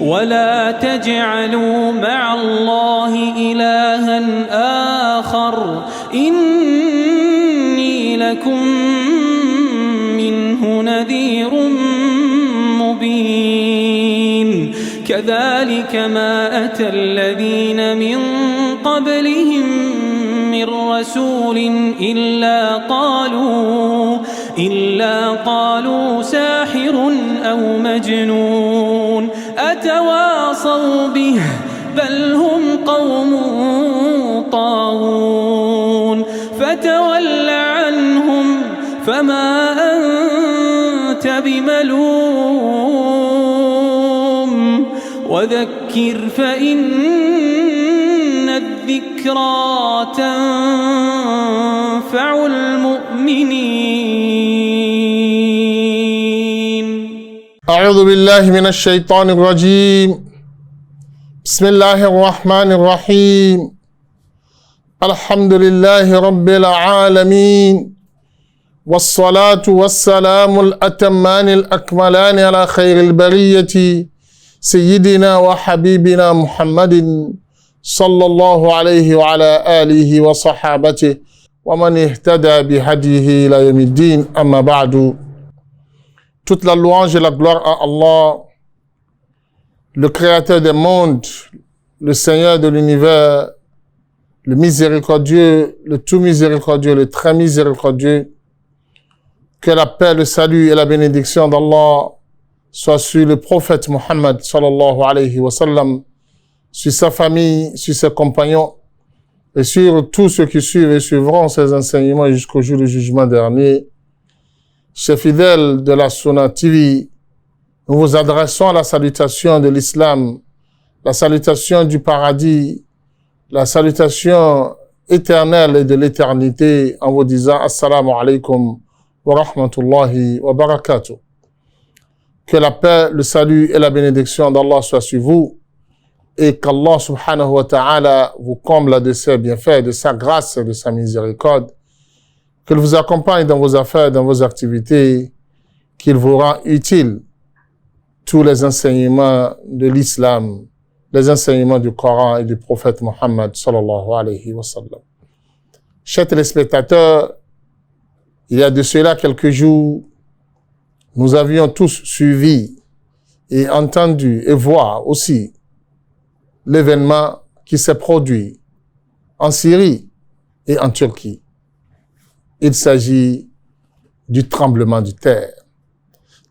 ولا تجعلوا مع الله إلها آخر إني لكم منه نذير مبين كذلك ما أتى الذين من قبلهم من رسول إلا قالوا ساحر أو مجنون أتواصوا به بل هم قوم طاغون فتول عنهم فما أنت بملوم وذكر فإن الذكرى تنفع المؤمنين. أعوذ بالله من الشيطان الرجيم. بسم الله الرحمن الرحيم. الحمد لله رب العالمين، والصلاة والسلام الأتمان الأكملان على خير البرية سيدنا وحبيبنا محمد صلى الله عليه وعلى آله وصحابته ومن اهتدى بهديه إلى يوم الدين. أما بعد. Toute la louange et la gloire à Allah, le créateur des mondes, le Seigneur de l'univers, le miséricordieux, le tout miséricordieux, le très miséricordieux. Que la paix, le salut et la bénédiction d'Allah soient sur le prophète Muhammad sallallahu alayhi wa sallam, sur sa famille, sur ses compagnons et sur tous ceux qui suivent et suivront ses enseignements jusqu'au jour du jugement dernier. Chers fidèles de la Sunna TV, nous vous adressons la salutation de l'islam, la salutation du paradis, la salutation éternelle et de l'éternité en vous disant Assalamu alaikum wa rahmatullahi wa barakatuh. Que la paix, le salut et la bénédiction d'Allah soient sur vous et qu'Allah subhanahu wa ta'ala vous comble de ses bienfaits, de sa grâce et de sa miséricorde. Qu'il vous accompagne dans vos affaires, dans vos activités, qu'il vous rend utile tous les enseignements de l'islam, les enseignements du Coran et du prophète Muhammad sallallahu alayhi wa sallam. Chers téléspectateurs, il y a de cela quelques jours, nous avions tous suivi et entendu et voir aussi l'événement qui s'est produit en Syrie et en Turquie. Il s'agit du tremblement de terre.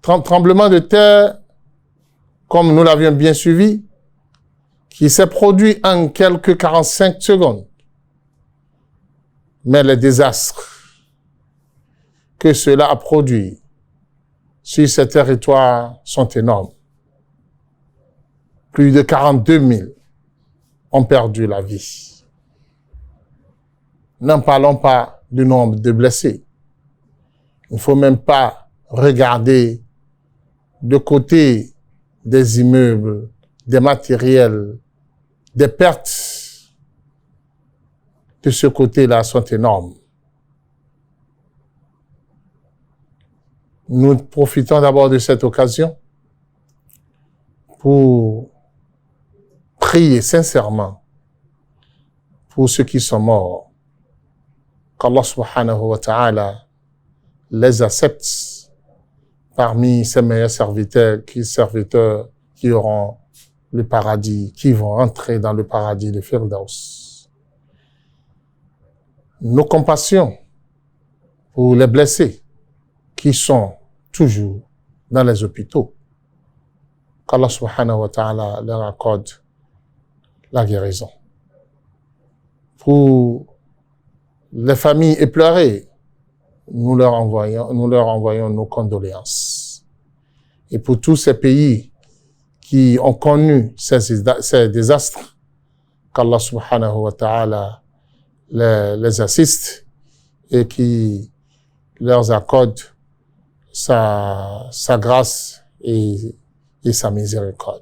Tremblement de terre, comme nous l'avions bien suivi, qui s'est produit en quelques 45 secondes. Mais les désastres que cela a produit sur ces territoires sont énormes. Plus de 42 000 ont perdu la vie. N'en parlons pas du nombre de blessés. Il ne faut même pas regarder de côté des immeubles, des matériels, des pertes de ce côté-là sont énormes. Nous profitons d'abord de cette occasion pour prier sincèrement pour ceux qui sont morts. Qu'Allah subhanahu wa ta'ala les accepte parmi ses meilleurs serviteurs qui auront le paradis, qui vont entrer dans le paradis de Firdaus. Nos compassions pour les blessés qui sont toujours dans les hôpitaux. Qu'Allah subhanahu wa ta'ala leur accorde la guérison. Pour les familles éplorées, nous leur envoyons nos condoléances. Et pour tous ces pays qui ont connu ces désastres, qu'Allah subhanahu wa ta'ala les assiste et qui leur accorde sa grâce et sa miséricorde.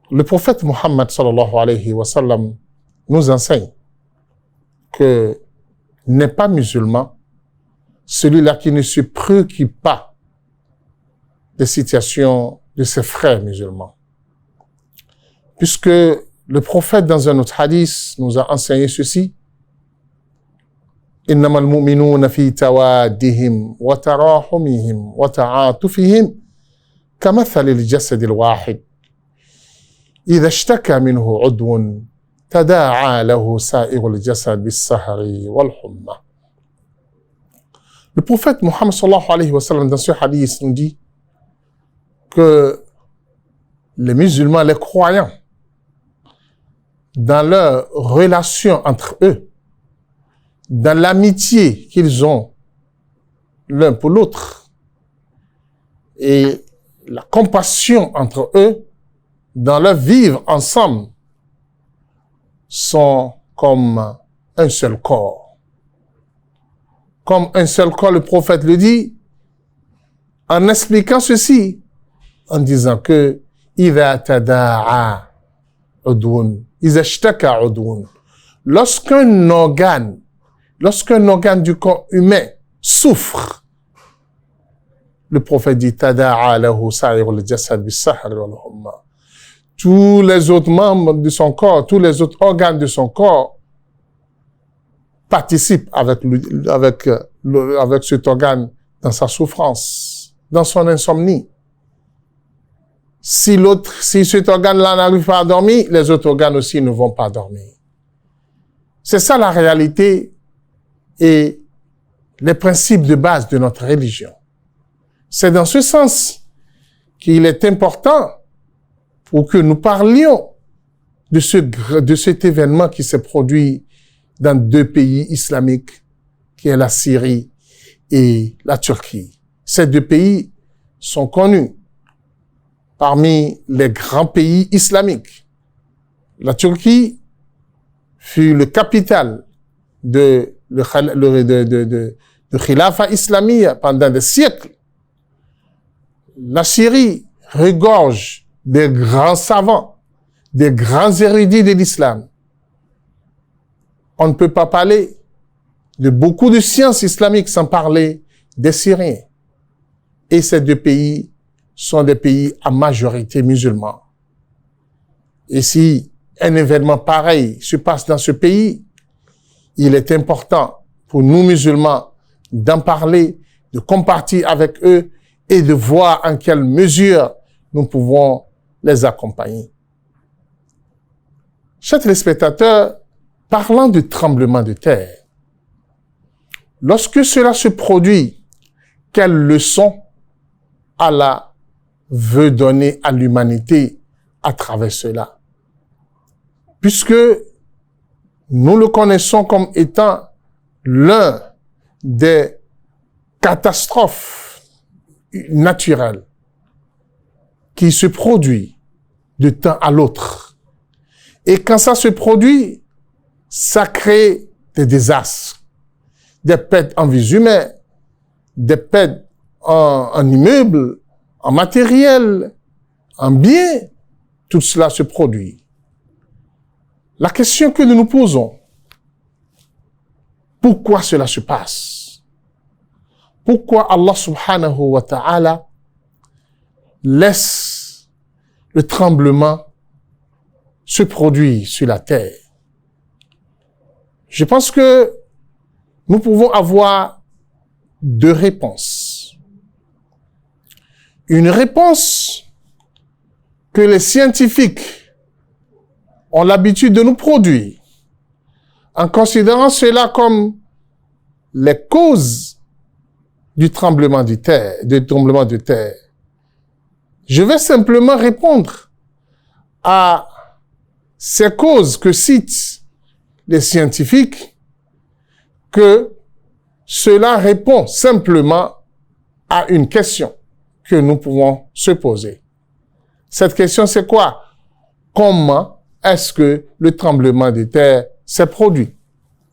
Le prophète Muhammad sallallahu alayhi wa sallam nous enseigne que n'est pas musulman celui-là qui ne se préoccupe pas des situations de ses frères musulmans. Puisque le prophète, dans un autre hadith, nous a enseigné ceci. إنما المؤمنون في توادهم وتراحمهم وتعاطفهم كمثل الجسد الواحد إذا اشتكى منه عضو تداعى له سائر الجسد بالسهر والحمى. Le prophète Mohammed sallallahu alayhi wa sallam, dans ce hadith, nous dit que les musulmans, les croyants, dans leur relation entre eux, dans l'amitié qu'ils ont l'un pour l'autre et la compassion entre eux, dans leur vivre ensemble, sont comme un seul corps. Comme un seul corps, le prophète le dit, en expliquant ceci, en disant que إِذَا تَدَاعَى عُضْوٌ إِذَا اشْتَكَى عُضْوٌ. Lorsqu'un organe du corps humain souffre, le prophète dit تَدَاعَى لَهُ سَائِرُ الْجَسَدِ بِالسَّهْرِ وَالْحُمَّى. Tous les autres membres de son corps, tous les autres organes de son corps participent avec cet organe dans sa souffrance, dans son insomnie. Si cet organe-là n'arrive pas à dormir, les autres organes aussi ne vont pas dormir. C'est ça la réalité et les principes de base de notre religion. C'est dans ce sens qu'il est important pour que nous parlions de cet événement qui s'est produit dans deux pays islamiques, qui est la Syrie et la Turquie. Ces deux pays sont connus parmi les grands pays islamiques. La Turquie fut le capital de Khilafa Islamiyya pendant des siècles. La Syrie regorge des grands savants, des grands érudits de l'islam. On ne peut pas parler de beaucoup de sciences islamiques sans parler des Syriens. Et ces deux pays sont des pays à majorité musulmans. Et si un événement pareil se passe dans ce pays, il est important pour nous musulmans d'en parler, de compartir avec eux et de voir en quelle mesure nous pouvons les accompagner. Chers téléspectateurs, parlant de tremblement de terre, lorsque cela se produit, quelle leçon Allah veut donner à l'humanité à travers cela? Puisque nous le connaissons comme étant l'un des catastrophes naturelles qui se produit de temps à l'autre. Et quand ça se produit, ça crée des désastres, des pertes en vies humaines, des pertes en immeubles, en matériel, en biens, tout cela se produit. La question que nous nous posons, pourquoi cela se passe? Pourquoi Allah subhanahu wa ta'ala laisse le tremblement se produire sur la terre? Je pense que nous pouvons avoir deux réponses. Une réponse que les scientifiques ont l'habitude de nous produire, en considérant cela comme les causes du tremblement de terre. Je vais simplement répondre à ces causes que citent les scientifiques, que cela répond simplement à une question que nous pouvons se poser. Cette question, c'est quoi? Comment est-ce que le tremblement de terre s'est produit?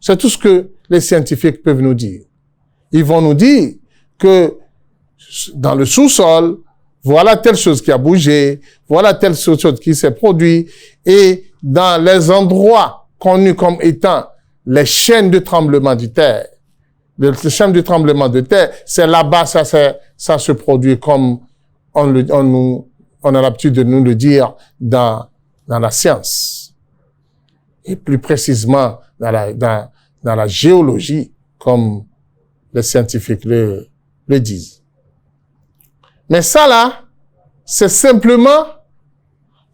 C'est tout ce que les scientifiques peuvent nous dire. Ils vont nous dire que dans le sous-sol, voilà telle chose qui a bougé, voilà telle chose qui s'est produite, et dans les endroits connus comme étant les chaînes de tremblement de terre, les chaînes de tremblement de terre, c'est là-bas, ça se produit comme on on a l'habitude de nous le dire dans la science, et plus précisément dans la géologie, comme les scientifiques le disent. Mais ça là, c'est simplement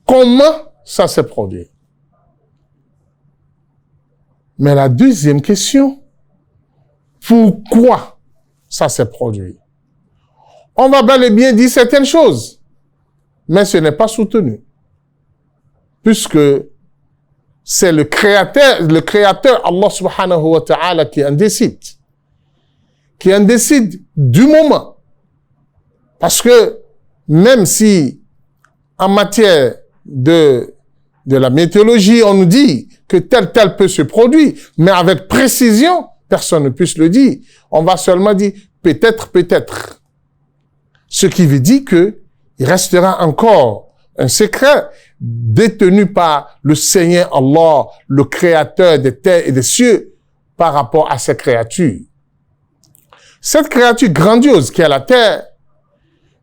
comment ça s'est produit. Mais la deuxième question, pourquoi ça s'est produit? On va bel et bien dire certaines choses, mais ce n'est pas soutenu. Puisque c'est le créateur Allah subhanahu wa ta'ala qui en décide. Qui en décide du moment. Parce que même si en matière de la météorologie, on nous dit que tel peut se produire, mais avec précision, personne ne puisse le dire. On va seulement dire peut-être. Ce qui veut dire que il restera encore un secret détenu par le Seigneur Allah, le créateur des terres et des cieux, par rapport à ces créatures. Cette créature grandiose qui est la terre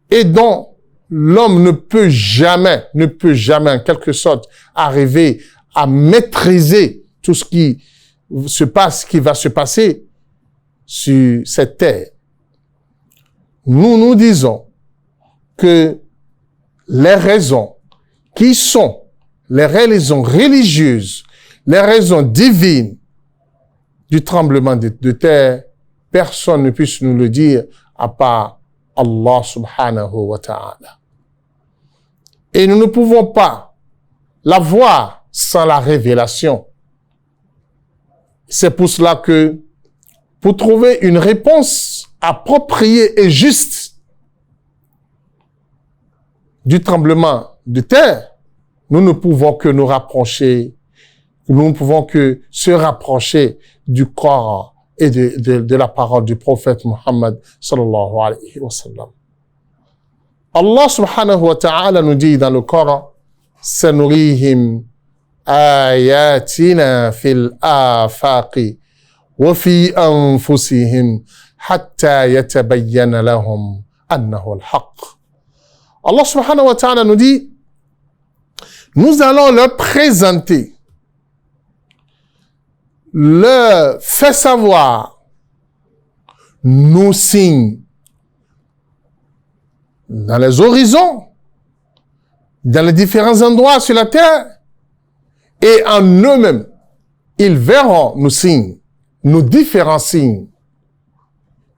et dont l'homme ne peut jamais, en quelque sorte, arriver à maîtriser tout ce qui se passe, qui va se passer sur cette terre. Nous disons que les raisons qui sont les raisons religieuses, les raisons divines du tremblement de terre, personne ne puisse nous le dire à part Allah subhanahu wa ta'ala. Et nous ne pouvons pas la voir sans la révélation. C'est pour cela que, pour trouver une réponse appropriée et juste du tremblement de terre, nous ne pouvons que nous rapprocher, nous ne pouvons que se rapprocher du Coran et de la parole du prophète Muhammad sallallahu alayhi wa sallam. Allah subhanahu wa ta'ala nous dit dans le Coran, sanurihim ayatina fil afaqi wa fi anfusihim hatta yatabayyana lahum annahu al-haq. Allah subhanahu wa ta'ala nous dit, nous allons leur présenter, leur faire savoir nos signes dans les horizons, dans les différents endroits sur la terre, et en eux-mêmes, ils verront nos signes, nos différents signes,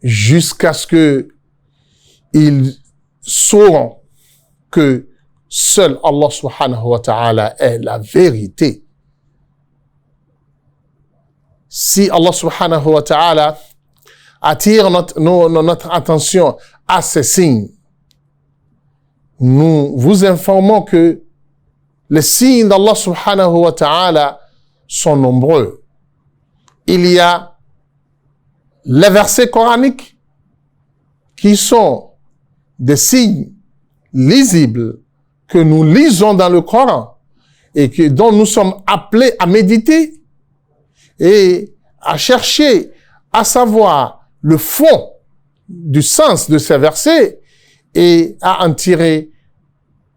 jusqu'à ce que ils sauront que seul Allah subhanahu wa ta'ala est la vérité. Si Allah subhanahu wa ta'ala attire notre attention à ces signes, nous vous informons que les signes d'Allah subhanahu wa ta'ala sont nombreux. Il y a les versets coraniques qui sont des signes lisibles que nous lisons dans le Coran et dont nous sommes appelés à méditer et à chercher à savoir le fond du sens de ces versets et à en tirer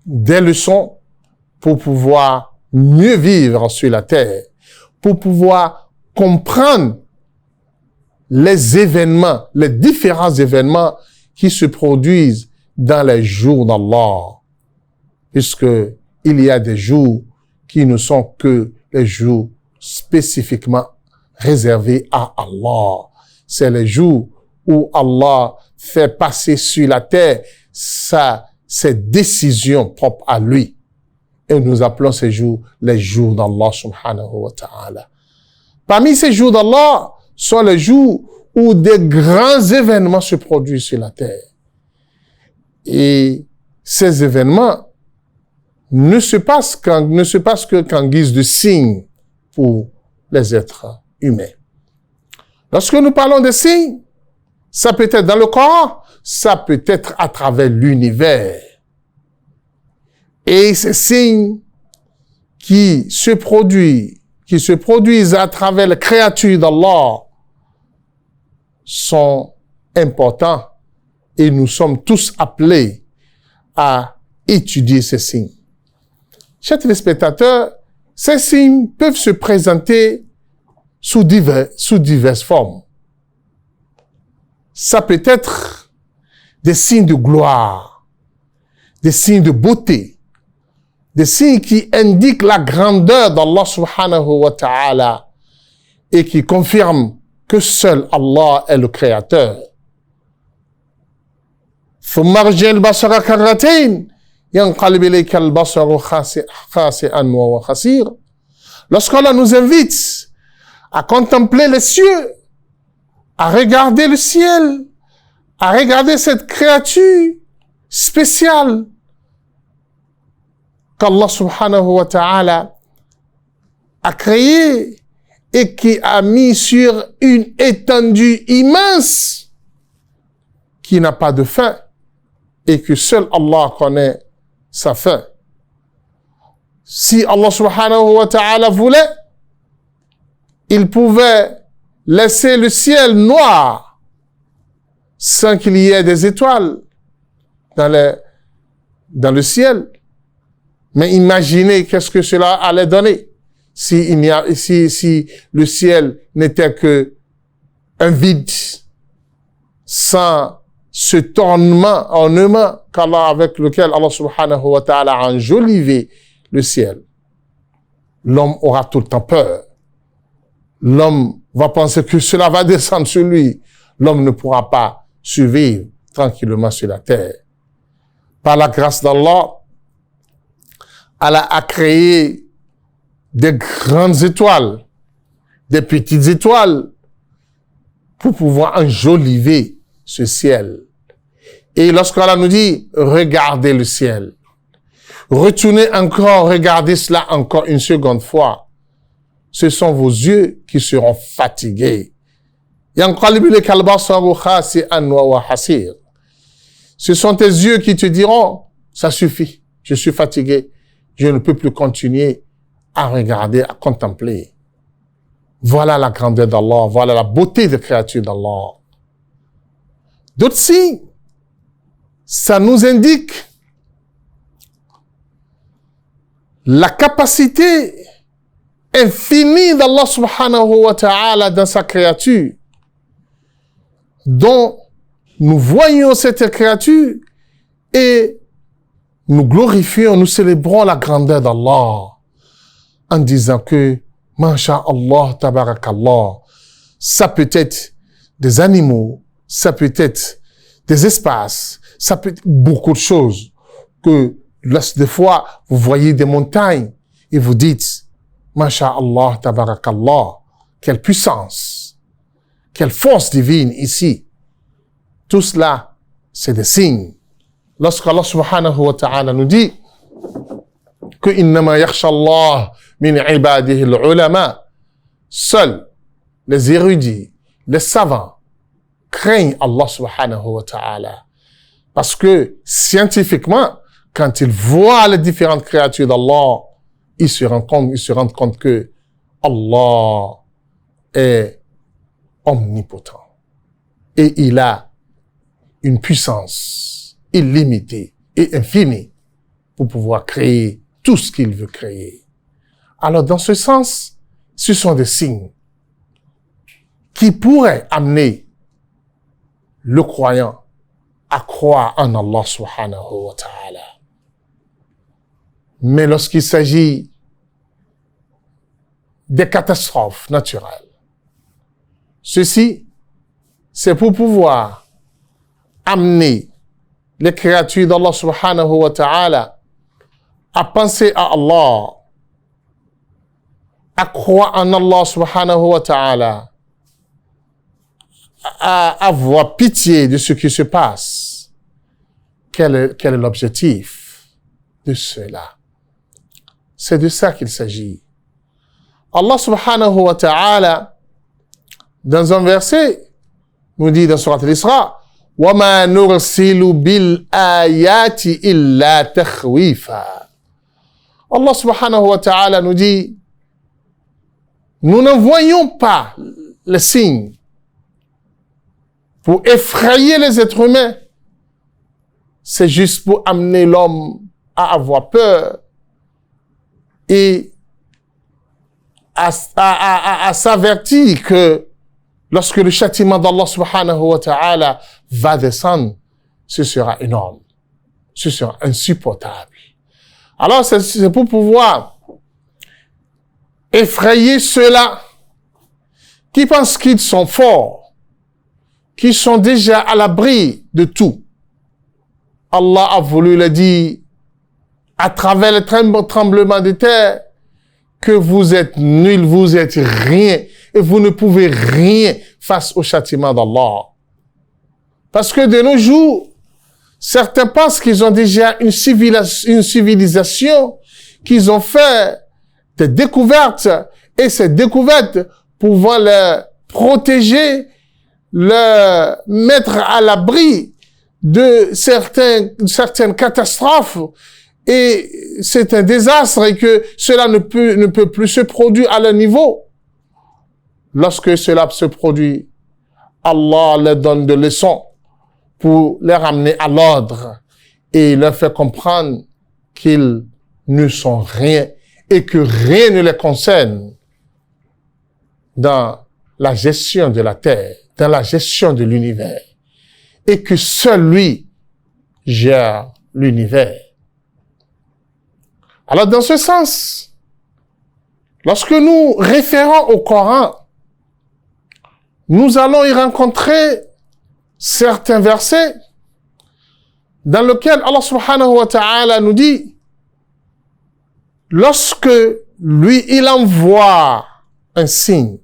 des leçons pour pouvoir mieux vivre sur la terre, pour pouvoir comprendre les événements, les différents événements qui se produisent dans les jours d'Allah, puisque il y a des jours qui ne sont que les jours spécifiquement réservés à Allah. C'est les jours où Allah fait passer sur la terre ses décisions propres à lui. Et nous appelons ces jours les jours d'Allah subhanahu wa ta'ala. Parmi ces jours d'Allah sont les jours où des grands événements se produisent sur la terre. Et ces événements ne se passent qu'en guise de signe pour les êtres humains. Lorsque nous parlons de signes, ça peut être dans le Coran, ça peut être à travers l'univers. Et ces signes qui se produisent à travers les créatures d'Allah sont importants et nous sommes tous appelés à étudier ces signes. Chers téléspectateurs, ces signes peuvent se présenter sous diverses formes. Ça peut être des signes de gloire, des signes de beauté, des signes qui indiquent la grandeur d'Allah subhanahu wa ta'ala et qui confirment que seul Allah est le créateur. ثم ارجع البصر كرتين ينقلب إليك البصر خاسئا وهو خسير. Lorsqu'Allah nous invite à contempler les cieux, à regarder le ciel, à regarder cette créature spéciale qu'Allah subhanahu wa ta'ala a créée et qui a mis sur une étendue immense qui n'a pas de fin et que seul Allah connaît sa fin. Si Allah subhanahu wa ta'ala voulait, il pouvait laisser le ciel noir sans qu'il y ait des étoiles dans le ciel. Mais imaginez qu'est-ce que cela allait donner si le ciel n'était que un vide sans ce ornement avec lequel Allah subhanahu wa ta'ala a enjolivé le ciel. L'homme aura tout le temps peur. L'homme va penser que cela va descendre sur lui. L'homme ne pourra pas survivre tranquillement sur la terre. Par la grâce d'Allah, Allah a créé des grandes étoiles, des petites étoiles pour pouvoir enjoliver ce ciel. Et lorsqu'Allah nous dit, regardez le ciel, retournez encore, regardez cela encore une seconde fois, ce sont vos yeux qui seront fatigués. Ce sont tes yeux qui te diront, ça suffit, je suis fatigué, je ne peux plus continuer à regarder, à contempler. Voilà la grandeur d'Allah, voilà la beauté des créatures d'Allah. D'autres signes, ça nous indique la capacité infinie d'Allah subhanahu wa ta'ala dans sa créature, dont nous voyons cette créature et nous glorifions, nous célébrons la grandeur d'Allah en disant que, Masha'Allah, Tabarakallah, ça peut être des animaux, ça peut être des espaces, ça peut être beaucoup de choses que, des fois, vous voyez des montagnes et vous dites, Masha'Allah, Tabarakallah, quelle puissance, quelle force divine ici. Tout cela, c'est des signes. Lorsqu'Allah subhanahu wa ta'ala nous dit que innama yakhsha Allah min ibadihi al-ulama, seuls les érudits, les savants craignent Allah subhanahu wa ta'ala. Parce que scientifiquement, quand ils voient les différentes créatures d'Allah, ils se rendent compte que Allah est omnipotent. Et il a une puissance illimitée et infinie pour pouvoir créer tout ce qu'il veut créer. Alors, dans ce sens, ce sont des signes qui pourraient amener le croyant à croire en Allah subhanahu wa ta'ala. Mais lorsqu'il s'agit des catastrophes naturelles, ceci, c'est pour pouvoir amener les créatures d'Allah subhanahu wa ta'ala à penser à Allah, à croire en Allah subhanahu wa ta'ala, à avoir pitié de ce qui se passe. Quel est l'objectif de cela? C'est de ça qu'il s'agit. Allah subhanahu wa ta'ala, dans un verset, nous dit dans Surat Al-Isra, وَمَا نُرْسِلُ بِالْآيَاتِ إِلَّا تَخْوِيفًا. Allah subhanahu wa ta'ala nous dit, nous n'envoyons pas les signes pour effrayer les êtres humains. C'est juste pour amener l'homme à avoir peur et à s'avertir que lorsque le châtiment d'Allah subhanahu wa ta'ala va descendre, ce sera énorme. Ce sera insupportable. Alors, c'est pour pouvoir effrayer ceux-là qui pensent qu'ils sont forts, qui sont déjà à l'abri de tout. Allah a voulu le dire à travers le tremblement de terre que vous êtes nuls, vous êtes rien et vous ne pouvez rien face au châtiment d'Allah. Parce que de nos jours, certains pensent qu'ils ont déjà une civilisation, qu'ils ont fait des découvertes et ces découvertes pouvant les protéger, les mettre à l'abri de certaines catastrophes et c'est un désastre et que cela ne peut plus se produire à leur niveau. Lorsque cela se produit, Allah leur donne des leçons pour les ramener à l'ordre et leur fait comprendre qu'ils ne sont rien et que rien ne les concerne dans la gestion de la terre, dans la gestion de l'univers et que seul lui gère l'univers. Alors dans ce sens, lorsque nous référons au Coran, nous allons y rencontrer certains versets dans lesquels Allah subhanahu wa ta'ala nous dit, lorsque lui, il envoie un signe,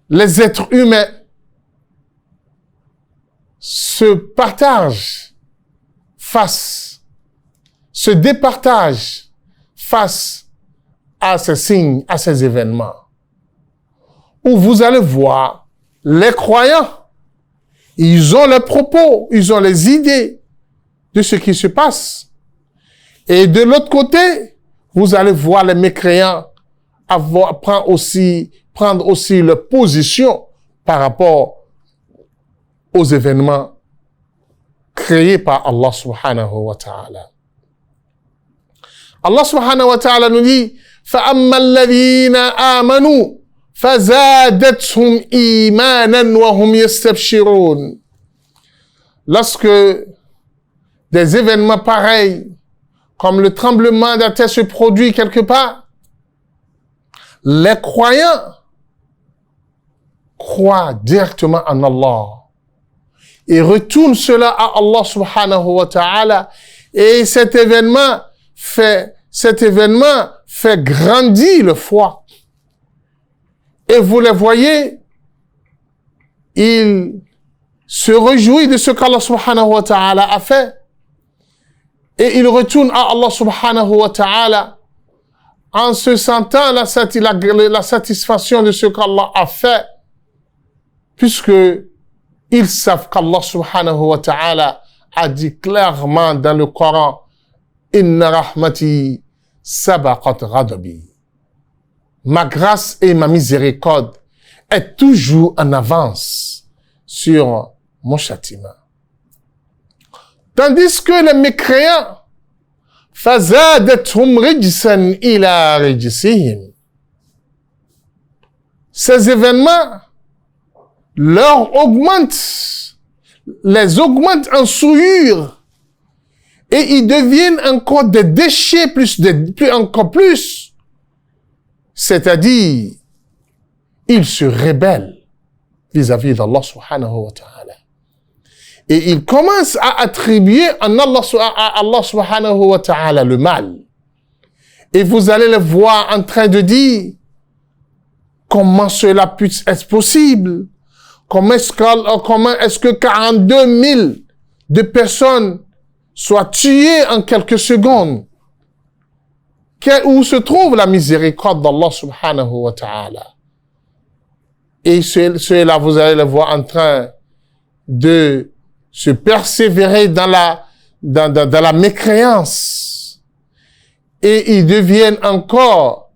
les êtres humains se départagent face à ces signes, à ces événements, où vous allez voir les croyants, ils ont les propos, ils ont les idées de ce qui se passe. Et de l'autre côté, vous allez voir les mécréants prendre aussi leur position par rapport aux événements créés par Allah subhanahu wa ta'ala. Allah subhanahu wa ta'ala nous dit فَأَمَّا الَّذِينَ آمَنُوا فَزَادَتْهُمْ إِيمَانًا وَهُمْ يَسْتَبْشِرُونَ. Lorsque des événements pareils, comme le tremblement de la terre se produit quelque part, les croyants croient directement en Allah et retournent cela à Allah subhanahu wa ta'ala et cet événement fait grandir le foi. Et vous les voyez, ils se réjouissent de ce qu'Allah subhanahu wa ta'ala a fait. Et ils retournent à Allah subhanahu wa ta'ala en se sentant la satisfaction de ce qu'Allah a fait, puisque ils savent qu'Allah subhanahu wa ta'ala a dit clairement dans le Coran, Inna rahmati sabaqat ghadabi. Ma grâce et ma miséricorde est toujours en avance sur mon châtiment. Tandis que les mécréants, فَزَادَتْهُمْ رِجْسًا إِلَىٰ رِجْسِهِمْ. Ces événements les augmentent en souillure et ils deviennent encore des déchets encore plus. C'est-à-dire, ils se rebellent vis-à-vis d'Allah subhanahu wa ta'ala. Et ils commencent à attribuer à Allah subhanahu wa ta'ala le mal. Et vous allez les voir en train de dire comment cela puisse être possible. Comment est-ce que 42 000 de personnes soient tuées en quelques secondes? Où se trouve la miséricorde d'Allah subhanahu wa ta'ala? Et ceux-là, vous allez les voir en train de se persévérer dans la mécréance. Et ils deviennent encore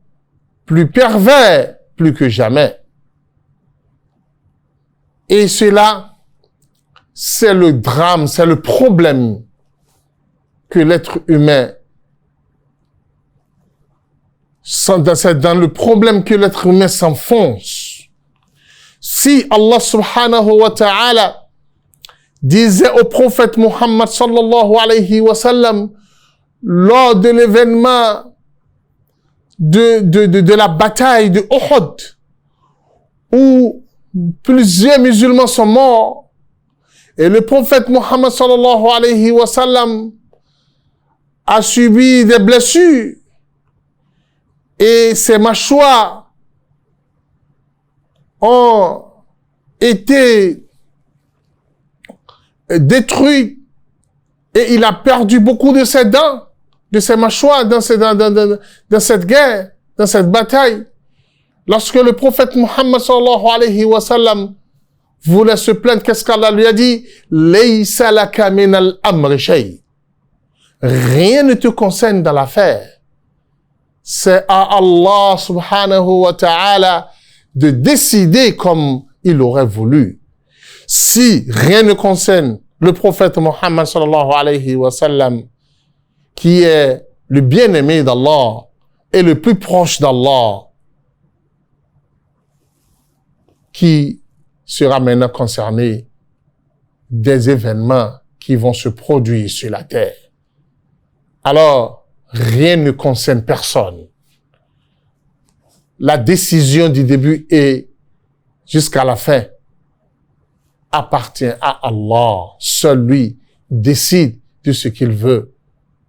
plus pervers, plus que jamais. Et cela c'est le drame, c'est le problème que l'être humain, c'est dans le problème que l'être humain s'enfonce. Si Allah subhanahu wa ta'ala disait au prophète Muhammad sallallahu alayhi wa sallam, lors de l'événement de la bataille de Uhud, où plusieurs musulmans sont morts, et le prophète Muhammad sallallahu alayhi wa sallam a subi des blessures, et ses mâchoires ont été détruites, et il a perdu beaucoup de ses dents, de ses mâchoires dans cette guerre, dans cette bataille. Lorsque le prophète Muhammad sallallahu alayhi wa sallam voulait se plaindre, qu'est-ce qu'Allah lui a dit? Laysa laka min al-amri shay. Rien ne te concerne dans l'affaire. C'est à Allah subhanahu wa ta'ala de décider comme il aurait voulu. Si rien ne concerne le prophète Muhammad sallallahu alayhi wa sallam, qui est le bien-aimé d'Allah et le plus proche d'Allah, qui sera maintenant concerné des événements qui vont se produire sur la terre. Alors, rien ne concerne personne. La décision du début et jusqu'à la fin appartient à Allah. Seul lui décide de ce qu'il veut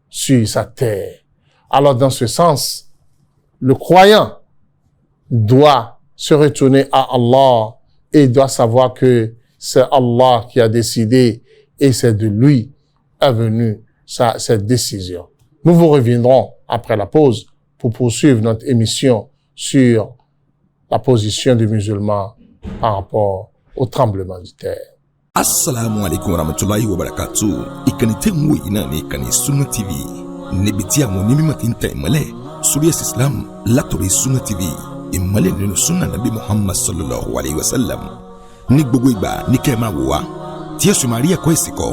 sur sa terre. Alors, dans ce sens, le croyant doit se retourner à Allah et doit savoir que c'est Allah qui a décidé et c'est de lui est venue cette décision. Nous vous reviendrons après la pause pour poursuivre notre émission sur la position du musulman par rapport au tremblement de terre. Assalamu alaikum warahmatullahi wabarakatuh. Ìkànnì tẹ́ ń wò yìí náà ní ìkànnì Sunna TV. Níbi tí àwọn onímọ̀ ti ń tẹ ìmọ́lẹ̀ sórí ẹ̀sìn Islam látòrí Sunna TV. Ìmọ́lẹ̀ nínú Sunna Nabi Muhammad sallallahu alayhi wa sallam. Ní gbogbo ìgbà ní kẹ́ ẹ máa wò wá tí ẹ sì máa rí ẹ̀kọ́ ìsìn kọ́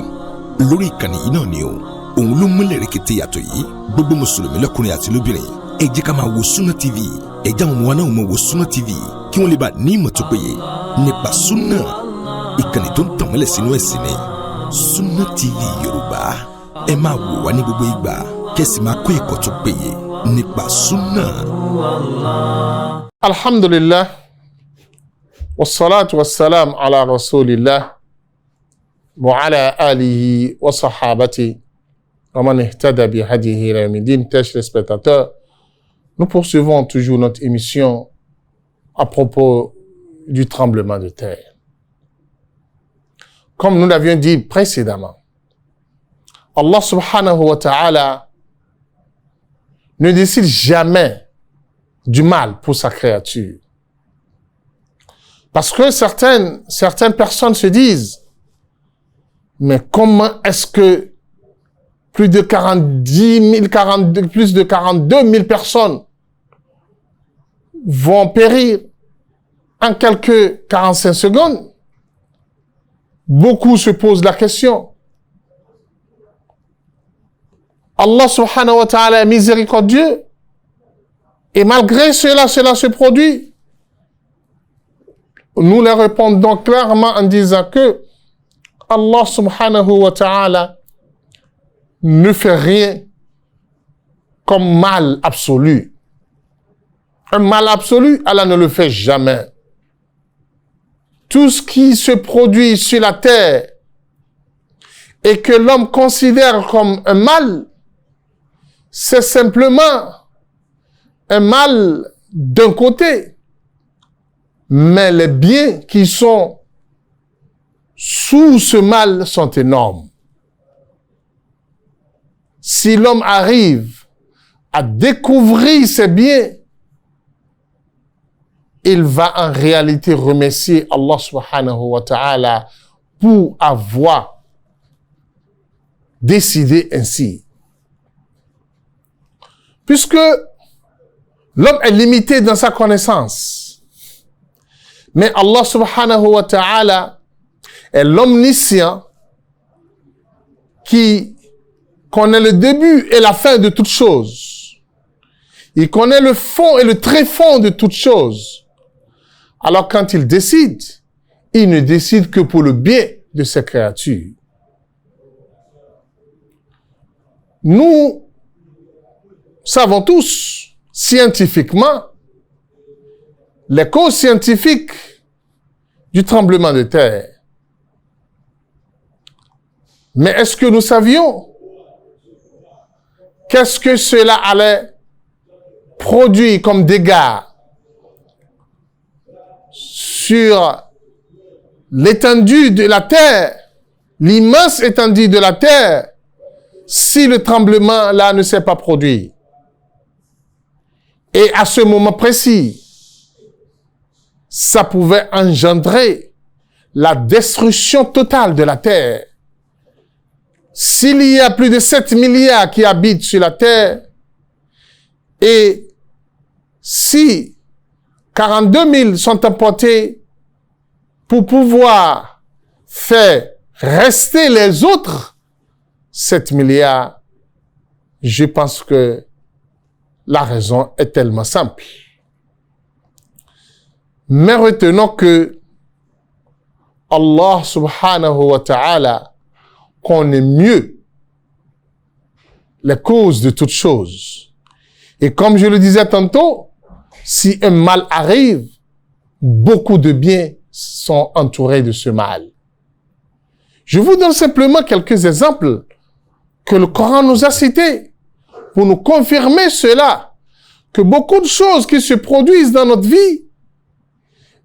lórí ìkànnì yìí náà ni o. Òun ló múlẹ̀ rẹ̀kẹ̀tẹ̀ yàtọ̀ yìí. Gbogbo mùsùlùmí lọ́kùnrin àti lóbìnrin ẹ jẹ́ ká máa wo Sunna TV. Ẹ jẹ́ àwọn ọmọ wa náà máa wo Sunna TV kí wọ́n lè bá ní ìmọ̀ tó péye nípa Sunna. Ìkànnì tó ń tàn mọ́lẹ̀ sínú ẹ̀sìn ni Sunna TV Yorùbá. Ẹ máa wò wá ní gbogbo ìgbà kẹ́sì máa kọ́ ẹ̀kọ́ tó péye nípa Sunna. Alhamdulillah, wassalatu wassalam ala rasulillah wa ala alihi wa sahabati wa man ihtada bi hadihi ila yawmiddin. Chers spectateurs, nous poursuivons toujours notre émission à propos du tremblement de terre. Comme nous l'avions dit précédemment, Allah subhanahu wa ta'ala ne décide jamais du mal pour sa créature. Parce que certaines personnes se disent, mais comment est-ce que plus de 42 000 personnes vont périr en quelques 45 secondes? Beaucoup se posent la question. Allah subhanahu wa ta'ala est miséricordieux. Et malgré cela se produit. Nous leur répondons clairement en disant que Allah subhanahu wa ta'ala ne fait rien comme mal absolu. Un mal absolu, Allah ne le fait jamais. Tout ce qui se produit sur la terre et que l'homme considère comme un mal, c'est simplement un mal d'un côté. Mais les biens qui sont sous ce mal sont énormes. Si l'homme arrive à découvrir ces biens, il va en réalité remercier Allah subhanahu wa ta'ala pour avoir décidé ainsi. Puisque l'homme est limité dans sa connaissance, mais Allah subhanahu wa ta'ala est l'omniscient qui connaît le début et la fin de toutes choses. Il connaît le fond et le tréfond de toutes choses. Alors quand il décide, il ne décide que pour le bien de ses créatures. Nous savons tous, scientifiquement, les causes scientifiques du tremblement de terre. Mais est-ce que nous savions qu'est-ce que cela allait produire comme dégâts sur l'étendue de la terre, l'immense étendue de la terre, si le tremblement là ne s'est pas produit? Et à ce moment précis, ça pouvait engendrer la destruction totale de la terre. S'il y a plus de 7 milliards qui habitent sur la terre, et si 42 000 sont emportés pour pouvoir faire rester les autres 7 milliards, je pense que la raison est tellement simple. Mais retenons que Allah subhanahu wa ta'ala connaît mieux les causes de toutes choses. Et comme je le disais tantôt, si un mal arrive, beaucoup de biens sont entourés de ce mal. Je vous donne simplement quelques exemples que le Coran nous a cités pour nous confirmer cela, que beaucoup de choses qui se produisent dans notre vie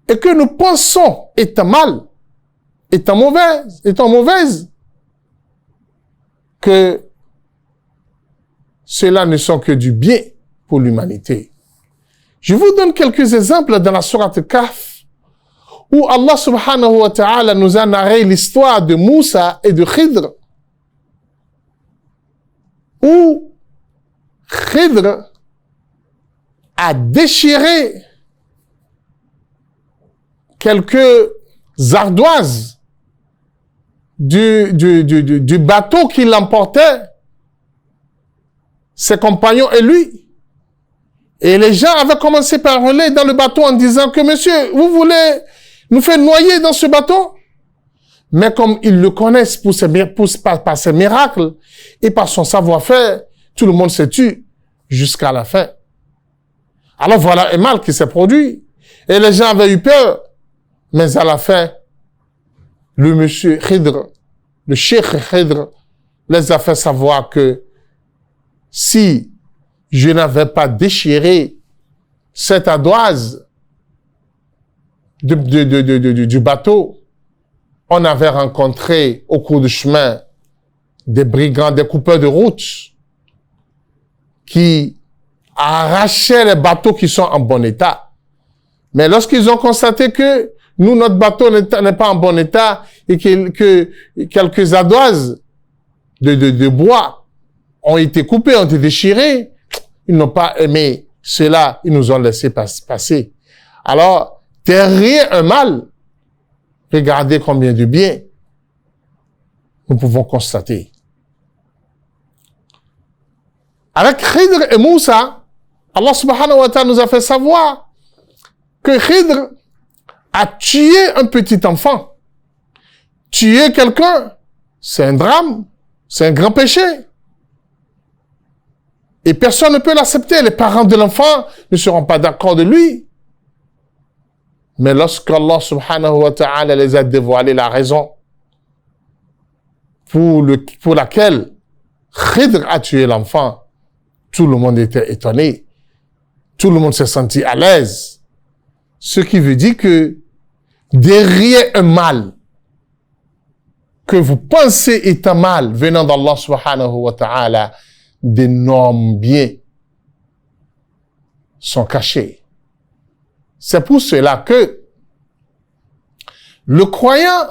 et que nous pensons étant mal, étant mauvaises, que cela ne sont que du bien pour l'humanité. Je vous donne quelques exemples dans la sourate Kahf, où Allah subhanahu wa ta'ala nous a narré l'histoire de Moussa et de Khidr, où Khidr a déchiré quelques ardoises du bateau qui l'emportait, ses compagnons et lui. Et les gens avaient commencé par hurler dans le bateau en disant que monsieur, vous voulez nous faire noyer dans ce bateau? Mais comme ils le connaissent par ses miracles et par son savoir-faire, tout le monde s'est tué jusqu'à la fin. Alors voilà un mal qui s'est produit. Et les gens avaient eu peur. Mais à la fin, le monsieur Khidr, le cheikh Khidr, les a fait savoir que si je n'avais pas déchiré cette ardoise du bateau, on avait rencontré au cours du chemin des brigands, des coupeurs de route qui arrachaient les bateaux qui sont en bon état. Mais lorsqu'ils ont constaté que nous, notre bateau n'est pas en bon état et que quelques ardoises de bois ont été coupées, ont été déchirées, ils n'ont pas aimé cela, ils nous ont laissé passer. Alors, derrière un mal, regardez combien de bien nous pouvons constater. Avec Khidr et Moussa, Allah subhanahu wa ta'ala nous a fait savoir que Khidr a tué un petit enfant. Tuer quelqu'un, c'est un drame, c'est un grand péché. Et personne ne peut l'accepter. Les parents de l'enfant ne seront pas d'accord de lui. Mais lorsqu'Allah subhanahu wa ta'ala les a dévoilé la raison pour laquelle Khidr a tué l'enfant, tout le monde était étonné. Tout le monde s'est senti à l'aise. Ce qui veut dire que derrière un mal que vous pensez est un mal venant d'Allah subhanahu wa ta'ala, d'énormes biens sont cachés. C'est pour cela que le croyant,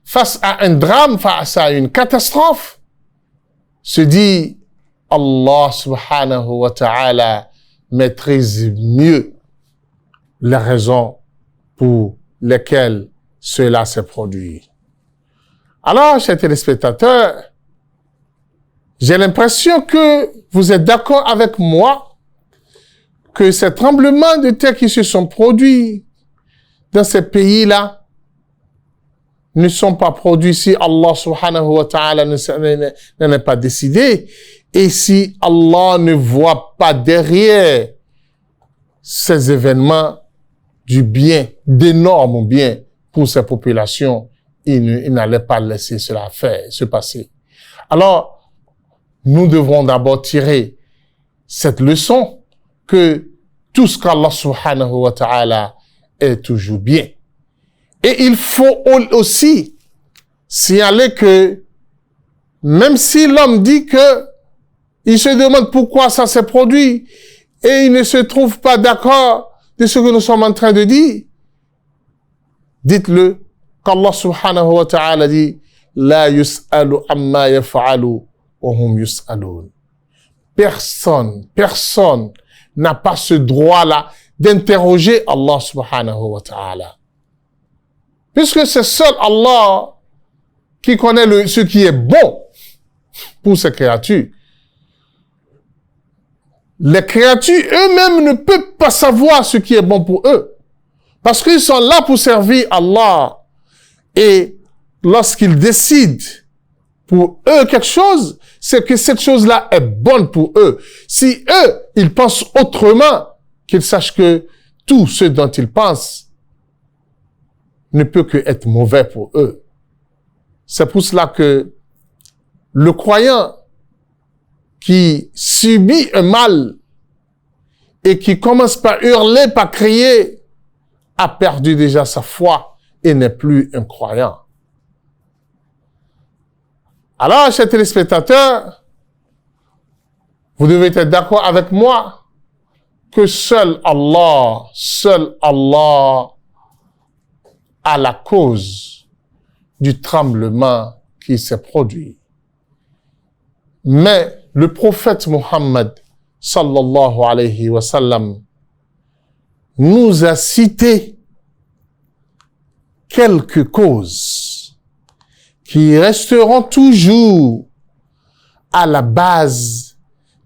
face à un drame, face à une catastrophe, se dit Allah subhanahu wa ta'ala maîtrise mieux les raisons pour lesquelles cela s'est produit. Alors, chers téléspectateurs, j'ai l'impression que vous êtes d'accord avec moi que ces tremblements de terre qui se sont produits dans ces pays-là ne sont pas produits si Allah subhanahu wa ta'ala n'en a pas décidé et si Allah ne voit pas derrière ces événements du bien, d'énormes biens pour ces populations, il n'allait pas laisser cela se passer. Alors, nous devrons d'abord tirer cette leçon que tout ce qu'Allah subhanahu wa ta'ala est toujours bien. Et il faut aussi signaler que même si l'homme dit que il se demande pourquoi ça s'est produit et il ne se trouve pas d'accord de ce que nous sommes en train de dire, dites-le qu'Allah subhanahu wa ta'ala dit la yus'alu amma yaf'alu wa hum yus'alun. Personne n'a pas ce droit-là d'interroger Allah subhanahu wa ta'ala. Puisque c'est seul Allah qui connaît ce qui est bon pour ses créatures. Les créatures eux-mêmes ne peuvent pas savoir ce qui est bon pour eux. Parce qu'ils sont là pour servir Allah. Et lorsqu'ils décident pour eux quelque chose, c'est que cette chose-là est bonne pour eux. Si eux, ils pensent autrement, qu'ils sachent que tout ce dont ils pensent ne peut que être mauvais pour eux. C'est pour cela que le croyant qui subit un mal et qui commence par hurler, par crier, a perdu déjà sa foi et n'est plus un croyant. Alors, chers téléspectateurs, vous devez être d'accord avec moi que seul Allah a la cause du tremblement qui s'est produit. Mais le prophète Muhammad sallallahu alayhi wa sallam nous a cité quelques causes qui resteront toujours à la base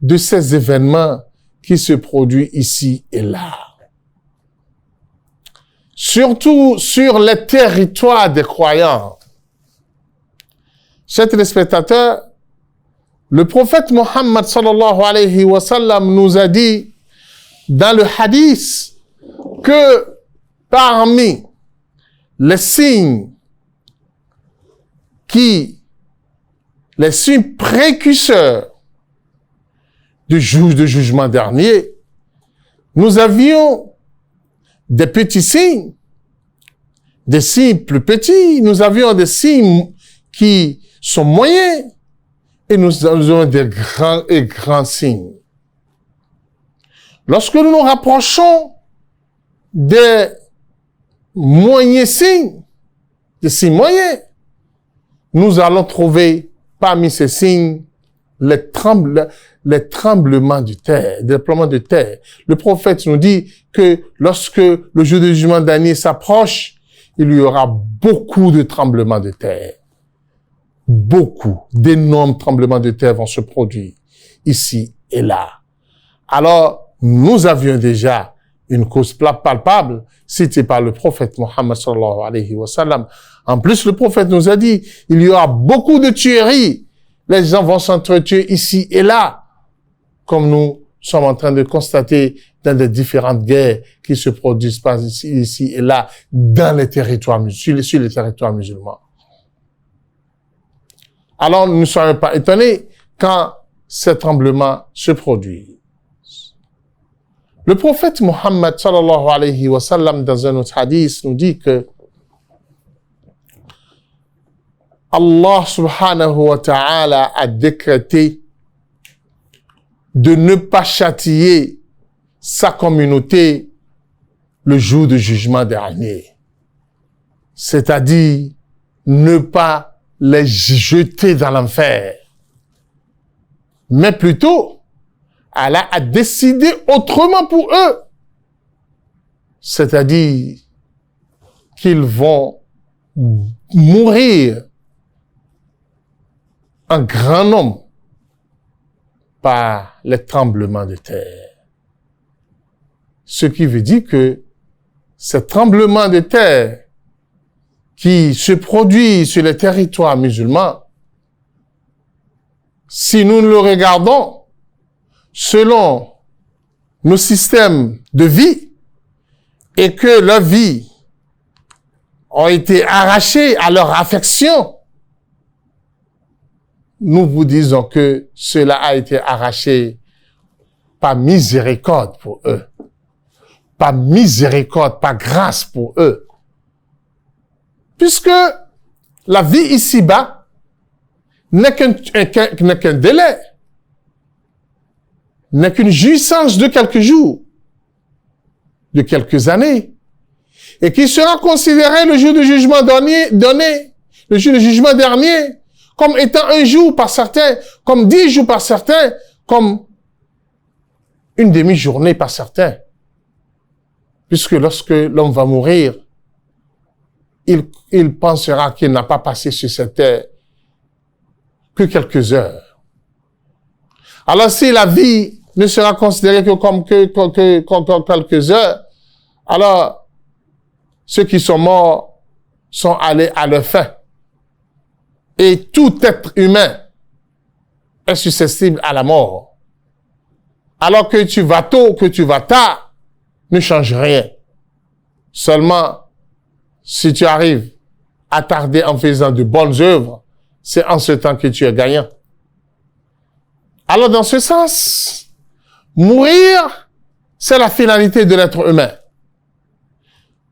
de ces événements qui se produisent ici et là. Surtout sur les territoires des croyants. Chers téléspectateurs, le prophète Muhammad sallallahu alayhi wa sallam nous a dit dans le hadith que parmi les signes précurseurs du jour de jugement dernier, nous avions des petits signes, des signes plus petits, nous avions des signes qui sont moyens, et nous avons des grands signes. Lorsque nous nous rapprochons des moyens signes, des signes moyens, nous allons trouver parmi ces signes les tremblements de terre, des tremblements de terre. Le prophète nous dit que lorsque le jour du jugement dernier s'approche, il y aura beaucoup de tremblements de terre. Beaucoup d'énormes tremblements de terre vont se produire ici et là. Alors, nous avions déjà une cause palpable citée par le prophète Muhammad sallallahu alayhi wa sallam. En plus, le prophète nous a dit, il y aura beaucoup de tueries. Les gens vont s'entretuer ici et là, comme nous sommes en train de constater dans les différentes guerres qui se produisent ici et là, dans les territoires, sur les territoires musulmans. Alors, nous ne soyons pas étonnés quand ces tremblements se produisent. Le prophète Muhammad sallallahu alayhi wa sallam, dans un autre hadith, nous dit que Allah subhanahu wa ta'ala a décrété de ne pas châtier sa communauté le jour du jugement dernier. C'est-à-dire ne pas les jeter dans l'enfer. Mais plutôt, Allah a décidé autrement pour eux. C'est-à-dire qu'ils vont mourir un grand nombre par les tremblements de terre. Ce qui veut dire que ces tremblements de terre qui se produisent sur les territoires musulmans, si nous le regardons selon nos systèmes de vie et que leur vie ont été arrachées à leur affection, nous vous disons que cela a été arraché par miséricorde pour eux. Par miséricorde, par grâce pour eux. Puisque la vie ici-bas n'est qu'un délai, n'est qu'une jouissance de quelques jours, de quelques années, et qui sera considéré le jour du jugement le jour du jugement dernier, comme étant un jour par certains, comme 10 jours par certains, comme une demi-journée par certains. Puisque lorsque l'homme va mourir, il pensera qu'il n'a pas passé sur cette terre que quelques heures. Alors si la vie ne sera considérée que comme quelques heures, alors ceux qui sont morts sont allés à leur fin. Et tout être humain est susceptible à la mort. Alors que tu vas tôt, que tu vas tard, ne change rien. Seulement, si tu arrives à tarder en faisant de bonnes œuvres, c'est en ce temps que tu es gagnant. Alors, dans ce sens, mourir, c'est la finalité de l'être humain.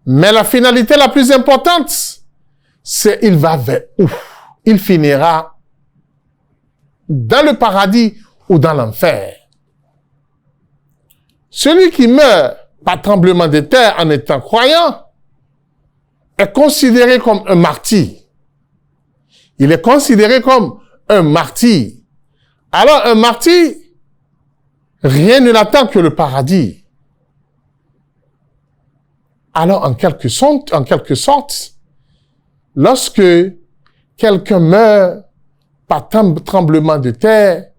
Mais la finalité la plus importante, c'est il va vers où? Il finira dans le paradis ou dans l'enfer. Celui qui meurt par tremblement de terre en étant croyant est considéré comme un martyr. Il est considéré comme un martyr. Alors, un martyr, rien ne l'attend que le paradis. Alors, en quelque sorte, lorsque quelqu'un meurt par tremblement de terre,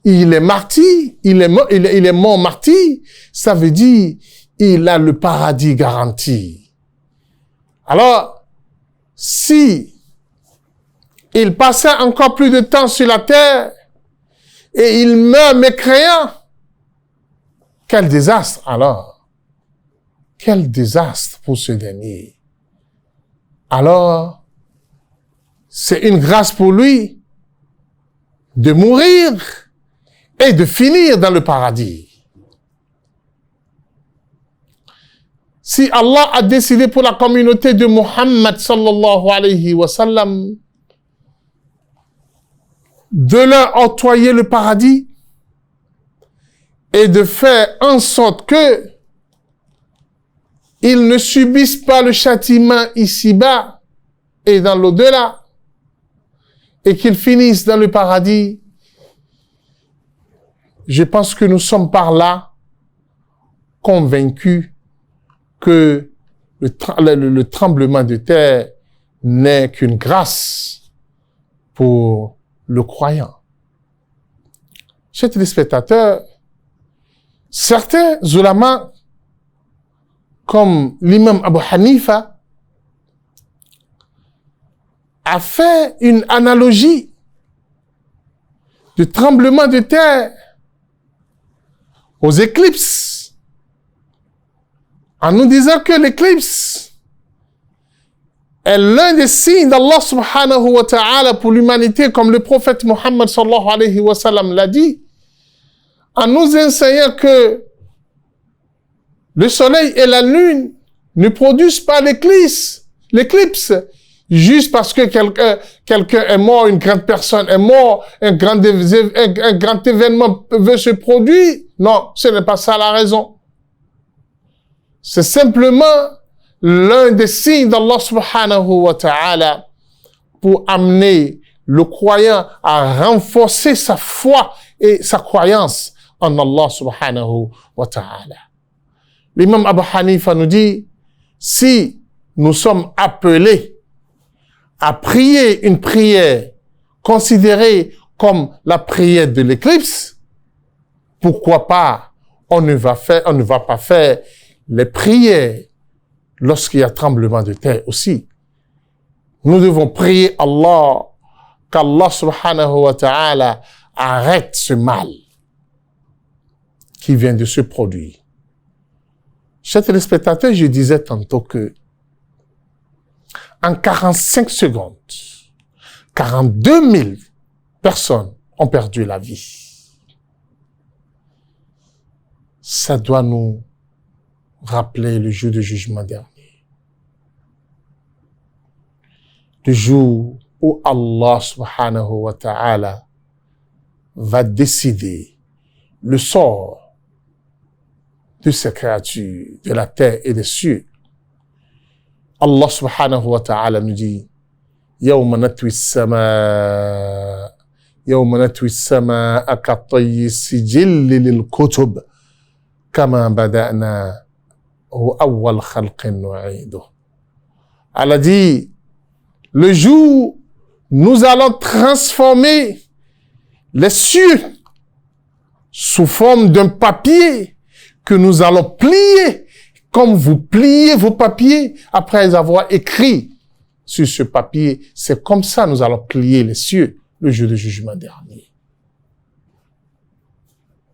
il est martyr, il est mort martyr, ça veut dire il a le paradis garanti. Alors, si il passait encore plus de temps sur la terre et il meurt mécréant, quel désastre alors? Quel désastre pour ce dernier. Alors, c'est une grâce pour lui de mourir et de finir dans le paradis. Si Allah a décidé pour la communauté de Muhammad sallallahu alayhi wa sallam de leur octroyer le paradis et de faire en sorte que ils ne subissent pas le châtiment ici-bas et dans l'au-delà et qu'ils finissent dans le paradis, je pense que nous sommes par là convaincus que le tremblement de terre n'est qu'une grâce pour le croyant. Chers téléspectateurs, certains ulama, comme l'imam Abu Hanifa, a fait une analogie de tremblement de terre aux éclipses, en nous disant que l'éclipse est l'un des signes d'Allah subhanahu wa ta'ala pour l'humanité, comme le prophète Muhammad sallallahu alayhi wa sallam l'a dit, en nous enseignant que le soleil et la lune ne produisent pas l'éclipse juste parce que quelqu'un est mort, une grande personne est mort, un grand événement veut se produire. Non, ce n'est pas ça la raison. C'est simplement l'un des signes d'Allah subhanahu wa ta'ala pour amener le croyant à renforcer sa foi et sa croyance en Allah subhanahu wa ta'ala. L'imam Abu Hanifa nous dit, si nous sommes appelés à prier une prière considérée comme la prière de l'éclipse, pourquoi pas on ne va pas faire les prières lorsqu'il y a tremblement de terre aussi. Nous devons prier Allah, qu'Allah subhanahu wa ta'ala arrête ce mal qui vient de se produire. Chers téléspectateurs, je disais tantôt que en 45 secondes, 42 000 personnes ont perdu la vie. Ça doit nous rappeler le jour du jugement dernier. Le jour où Allah subhanahu wa ta'ala va décider le sort de ces créatures, de la terre et des cieux. Allah subhanahu wa ta'ala nous dit يوم نطوي السماء كطي السجل للكتب كما بدأنا أول خلق نعيده. Allah dit, le jour nous allons transformer les cieux sous forme d'un papier que nous allons plier comme vous pliez vos papiers après avoir écrit sur ce papier. C'est comme ça nous allons plier les cieux le jour du jugement dernier.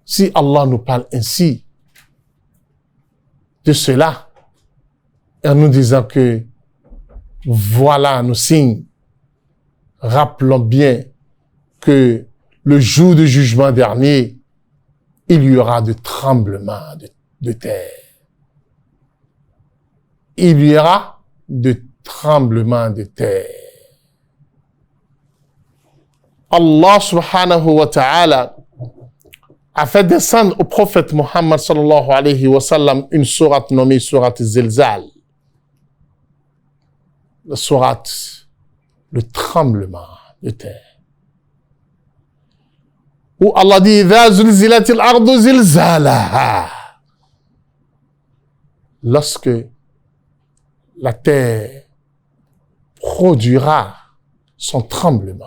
Si Allah nous parle ainsi de cela, en nous disant que voilà nos signes, rappelons bien que le jour du jugement dernier, il y aura de tremblements de terre. Il y aura de tremblements de terre. Allah subhanahu wa ta'ala a fait descendre au prophète Muhammad sallallahu alayhi wa sallam une sourate nommée sourate Zilzal. La sourate, le tremblement de terre. Où Allah dit إِذَا زُلْزِلَتِ الْأَرْضُ زِلْزَالَهَا. Lorsque la terre produira son tremblement.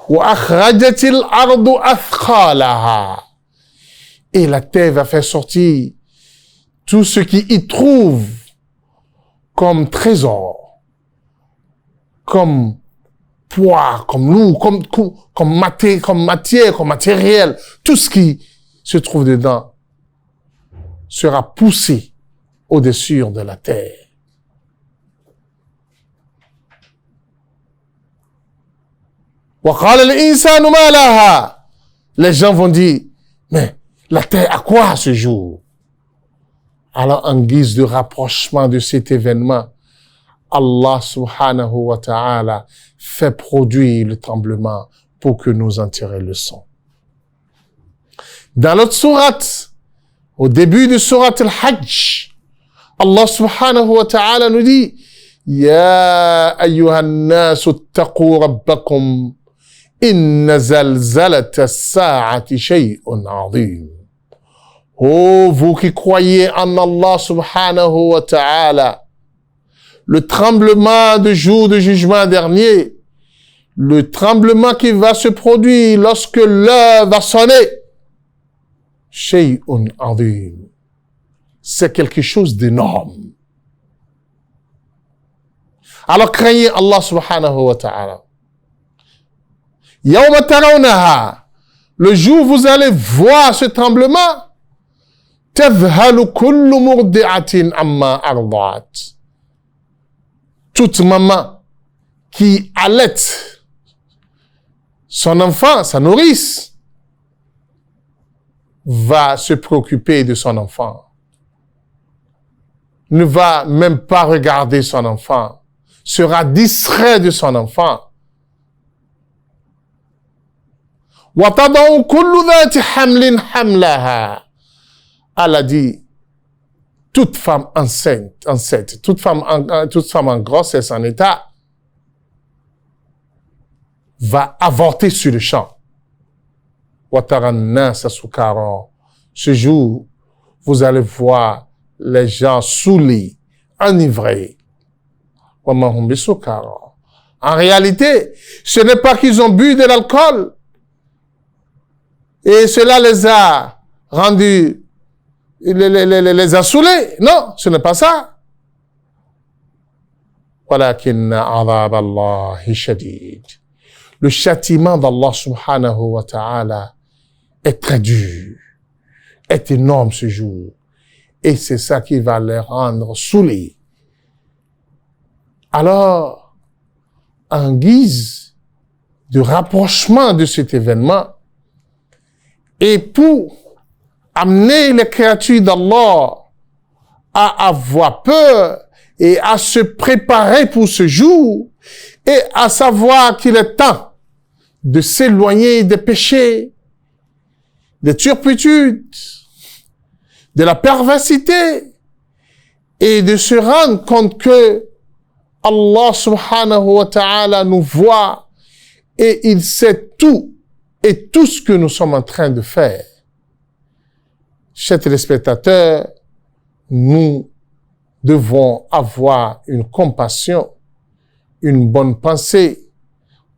وَأَخْرَجَتِ الْأَرْضُ أَثْقَالَهَا. Et la terre va faire sortir tout ce qui y trouve comme trésor, comme poids, comme lourd, comme matière, comme matériel. Tout ce qui se trouve dedans sera poussé au-dessus de la terre. وَقَالَ الْإِنسَانُ مَا لَهَا. Les gens vont dire, mais la terre a quoi ce jour? Alors, en guise de rapprochement de cet événement, Allah subhanahu wa ta'ala fait produire le tremblement pour que nous en tirions leçon. Dans l'autre sourate, au début de sourate Al-Hajj, Allah subhanahu wa ta'ala nous dit Ya ayyuhan nasu attaqu rabbakum inna zalzalata as-sa'ati shay'un 'azim. Oh, vous qui croyez en Allah subhanahu wa ta'ala, le tremblement du jour du jugement dernier, le tremblement qui va se produire lorsque l'heure va sonner, shay'un 'azim. C'est quelque chose d'énorme. Alors craignez Allah subhanahu wa ta'ala. Yawma tarawnaha, le jour où vous allez voir ce tremblement, tadhhalu kullu murdi'atin amma arda'at. Toute maman qui allaite son enfant, sa nourrice, va se préoccuper de son enfant. Ne va même pas regarder son enfant, sera distrait de son enfant. وَتَضَعُ كُلُّ ذَاتِ حَمْلٍ حَمْلَهَا. Allah dit, toute femme enceinte, toute femme en grossesse, en état, va avorter sur le champ. وَتَرَى النَّاسَ سُكَارَى. Ce jour, vous allez voir les gens saoulés, enivrés. وَمَا هُمْ بِسُكَارَى. En réalité, ce n'est pas qu'ils ont bu de l'alcool et cela les a rendus, les a saoulés. Non, ce n'est pas ça. ولكن عذاب الله شديد. Le châtiment d'Allah subhanahu wa ta'ala est très dur, est énorme ce jour. Et c'est ça qui va les rendre saoulés. Alors, en guise de rapprochement de cet événement, et pour amener les créatures d'Allah à avoir peur et à se préparer pour ce jour, et à savoir qu'il est temps de s'éloigner des péchés, des turpitudes, de la perversité, et de se rendre compte que Allah subhanahu wa ta'ala nous voit et il sait tout et tout ce que nous sommes en train de faire. Chers téléspectateurs, nous devons avoir une compassion, une bonne pensée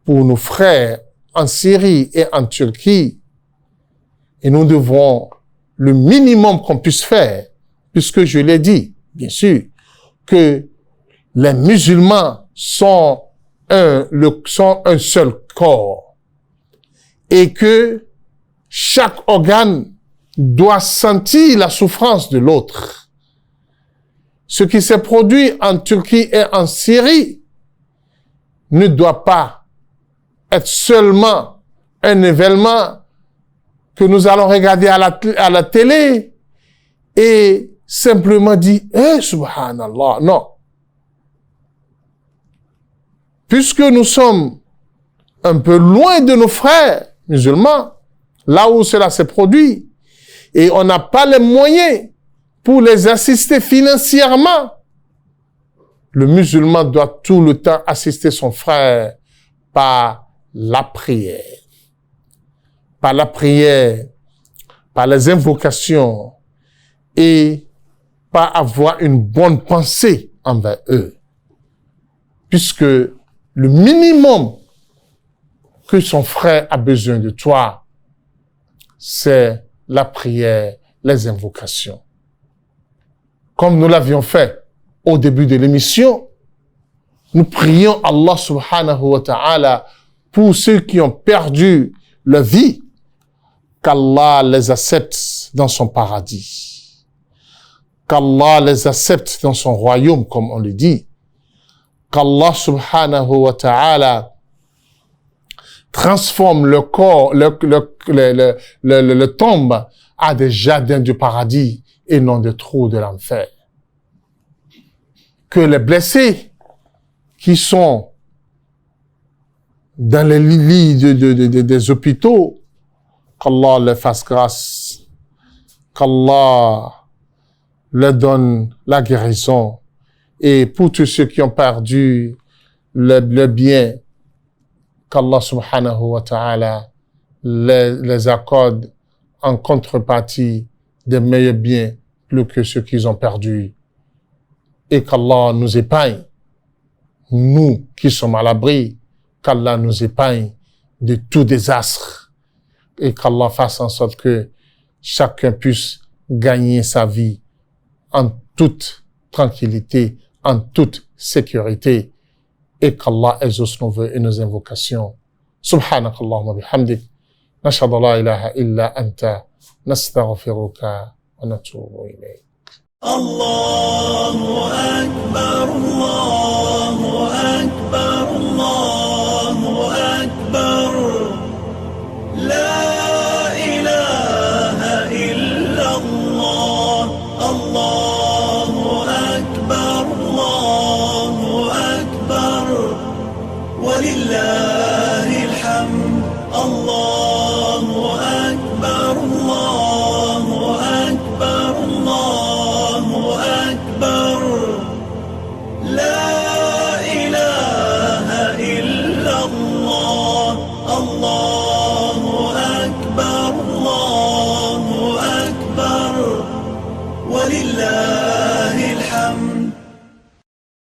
pour nos frères en Syrie et en Turquie. Et nous devons, le minimum qu'on puisse faire, puisque je l'ai dit, bien sûr, que les musulmans sont un seul corps et que chaque organe doit sentir la souffrance de l'autre. Ce qui s'est produit en Turquie et en Syrie ne doit pas être seulement un événement que nous allons regarder à la télé et simplement dire « subhanallah ». Non. Puisque nous sommes un peu loin de nos frères musulmans, là où cela s'est produit, et on n'a pas les moyens pour les assister financièrement, le musulman doit tout le temps assister son frère par la prière. Par la prière, par les invocations et par avoir une bonne pensée envers eux. Puisque le minimum que son frère a besoin de toi, c'est la prière, les invocations. Comme nous l'avions fait au début de l'émission, nous prions Allah subhanahu wa ta'ala pour ceux qui ont perdu leur vie, qu'Allah les accepte dans son paradis, qu'Allah les accepte dans son royaume, comme on le dit, qu'Allah subhanahu wa ta'ala transforme le corps, le tombe à des jardins du paradis et non des trous de l'enfer. Que les blessés qui sont dans les lits des hôpitaux, qu'Allah leur fasse grâce, qu'Allah leur donne la guérison, et pour tous ceux qui ont perdu le bien, qu'Allah subhanahu wa ta'ala les accorde en contrepartie des meilleurs biens plus que ceux qu'ils ont perdus. Et qu'Allah nous épargne, nous qui sommes à l'abri, qu'Allah nous épargne de tout désastre et qu'Allah fasse en sorte que chacun puisse gagner sa vie en toute tranquillité, en toute sécurité et qu'Allah exauce nos vœux et nos invocations. Subhanakallahumma bihamdik, nashhadu la ilaha illa anta, nastaghfiruka wa natubu ilayk. Allahu Akbar, Allahu Akbar, Allahu Akbar. La ilaha illa Allah, Allahu Akbar, Allahu Akbar. Walillahil hamd, Allah.